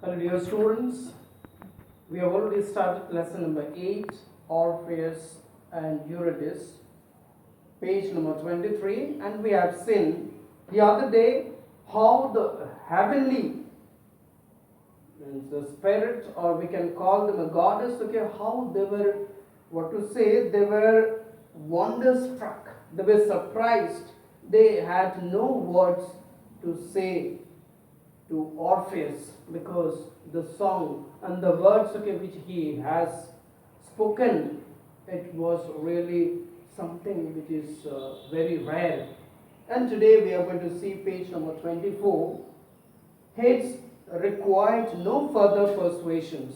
Hello dear students, we have already started lesson number 8, Orpheus and Eurydice, page number 23, and we have seen the other day how the heavenly means the spirit, or we can call them a goddess, okay, how they were, they were wonderstruck, they were surprised, they had no words to say to Orpheus, because the song and the words, okay, which he has spoken, it was really something which is very rare. And today we are going to see page number 24. Heads required no further persuasions.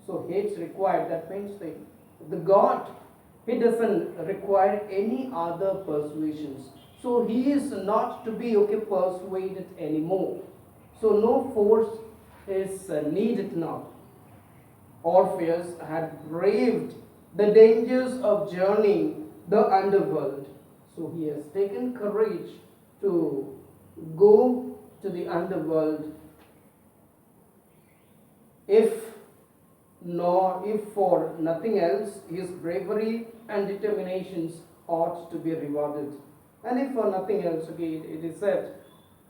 So heads required, that means the God, he doesn't require any other persuasions. So he is not to be persuaded anymore. So no force is needed now. Orpheus had braved the dangers of journeying the underworld. So he has taken courage to go to the underworld, if for nothing else, his bravery and determinations ought to be rewarded. And if for nothing else, it is said,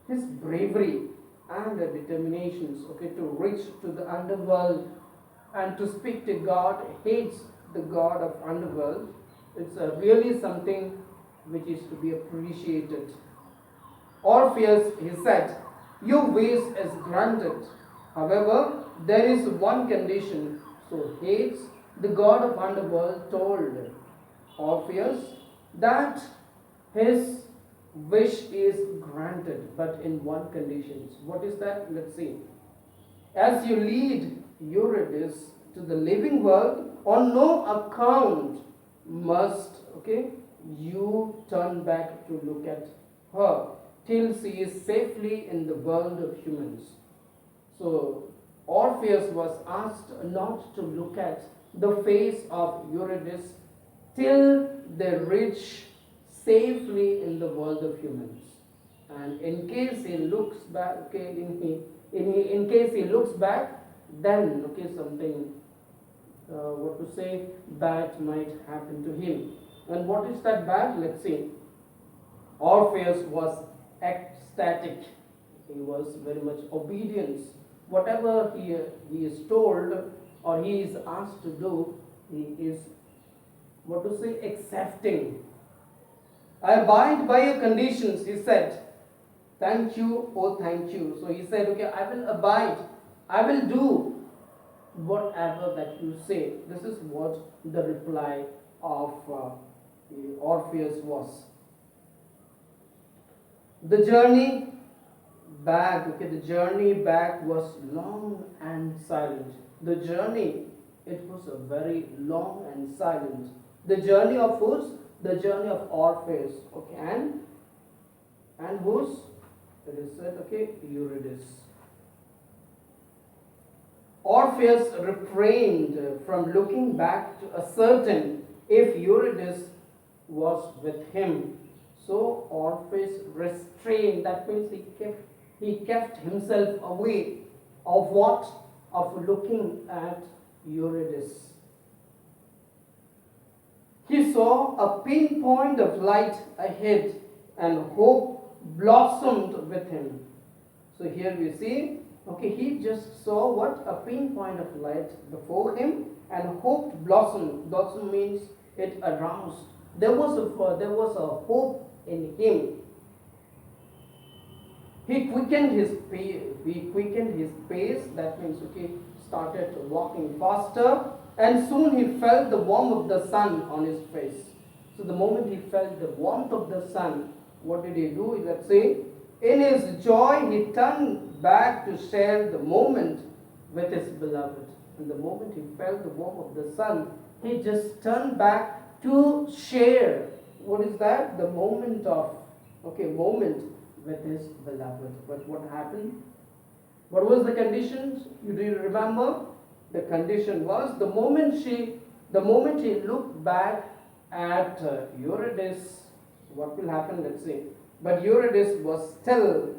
his bravery and the determinations, to reach to the underworld and to speak to God, hates the God of underworld, it's really something which is to be appreciated. Orpheus, he said, your wish is granted. However, there is one condition. So Hades, the god of underworld, told Orpheus that his wish is granted, but in one condition. What is that? Let's see. As you lead Eurydice to the living world, on no account must you turn back to look at her till she is safely in the world of humans. So Orpheus was asked not to look at the face of Eurydice till they reach safely in the world of humans. And in case he looks back, in case he looks back, then something bad might happen to him. And what is that bad? Let's see. Orpheus was ecstatic. He was very much obedient. Whatever he is told or he is asked to do, he is accepting. I abide by your conditions, he said. Thank you, oh thank you. So he said, I will abide. I will do whatever that you say. This is what the reply of Orpheus was. The journey back, the journey back was long and silent. The journey, it was a very long and silent. The journey of whose? The journey of Orpheus. And whose? It is said, Eurydice. Orpheus refrained from looking back to ascertain if Eurydice was with him. So Orpheus restrained, that means he kept himself away of what? Of looking at Eurydice. He saw a pinpoint of light ahead and hope blossomed with him. So here we see, he just saw what? A pinpoint of light before him and hope blossomed. Blossom means it aroused. There was a hope in him. He quickened his pace. That means started walking faster, and soon he felt the warmth of the sun on his face. So the moment he felt the warmth of the sun, what did he do? Let's say, in his joy he turned back to share the moment with his beloved. And the moment he felt the warmth of the sun, he just turned back to share. What is that? The moment with his beloved. But what happened? What was the condition? Do you remember? The condition was the moment he looked back at Eurydice, what will happen? Let's see. But Eurydice was still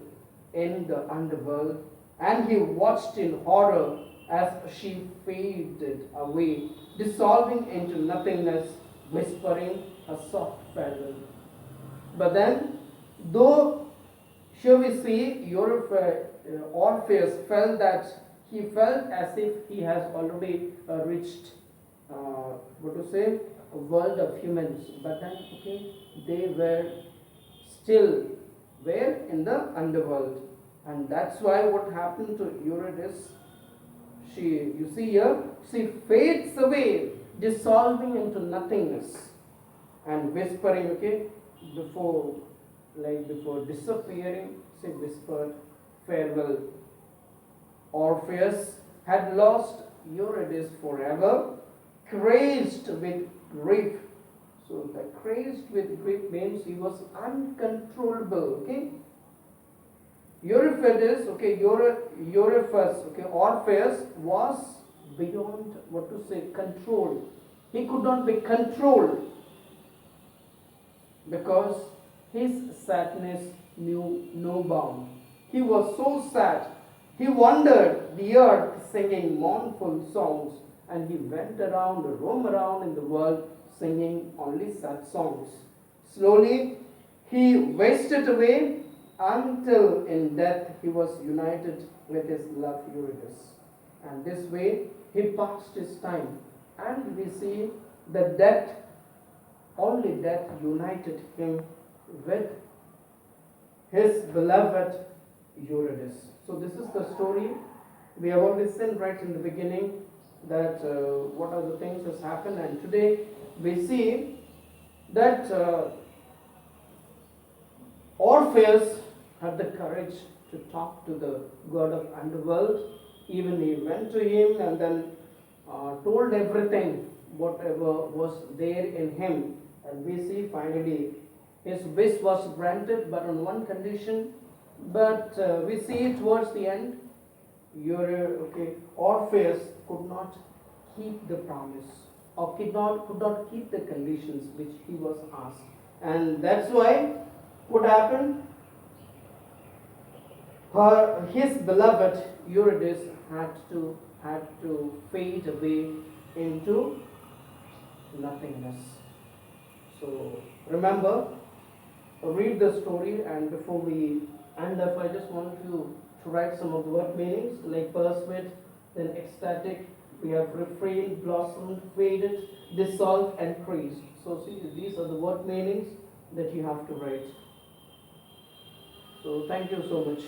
in the underworld, and he watched in horror as she faded away, dissolving into nothingness, whispering a soft farewell. But then, though here we see Orpheus felt that he felt as if he has already reached, what to say, a world of humans. But then, okay, they were still where in the underworld, and that's why what happened to Eurydice, you see here, she fades away, dissolving into nothingness, and whispering, okay, before before disappearing, she whispered farewell. Orpheus had lost Eurydice forever, crazed with grief. So the crazed with grief means he was uncontrollable. Okay, Euryphides, okay, Orpheus was beyond, what to say, control. He could not be controlled because his sadness knew no bound. He was so sad. He wandered the earth singing mournful songs, and he went around, roam around in the world singing only sad songs. Slowly, he wasted away until in death he was united with his love Eurydice. And this way he passed his time. And we see the death, only death united him with his beloved Eurydice. So this is the story. We have already seen right in the beginning that what are the things that happened, and today we see that Orpheus had the courage to talk to the god of underworld. Even he went to him and then told everything, whatever was there in him. And we see finally his wish was granted, but on one condition. But we see towards the end, Orpheus could not keep the promise, or could not keep the conditions which he was asked. And that's why what happened? His beloved Eurydice had to fade away into nothingness. So remember, read the story, and before we end up, I just want to write some of the word meanings like persuade, then ecstatic. We have refrained, blossomed, faded, dissolved, and creased. So see, these are the word meanings that you have to write. So thank you so much.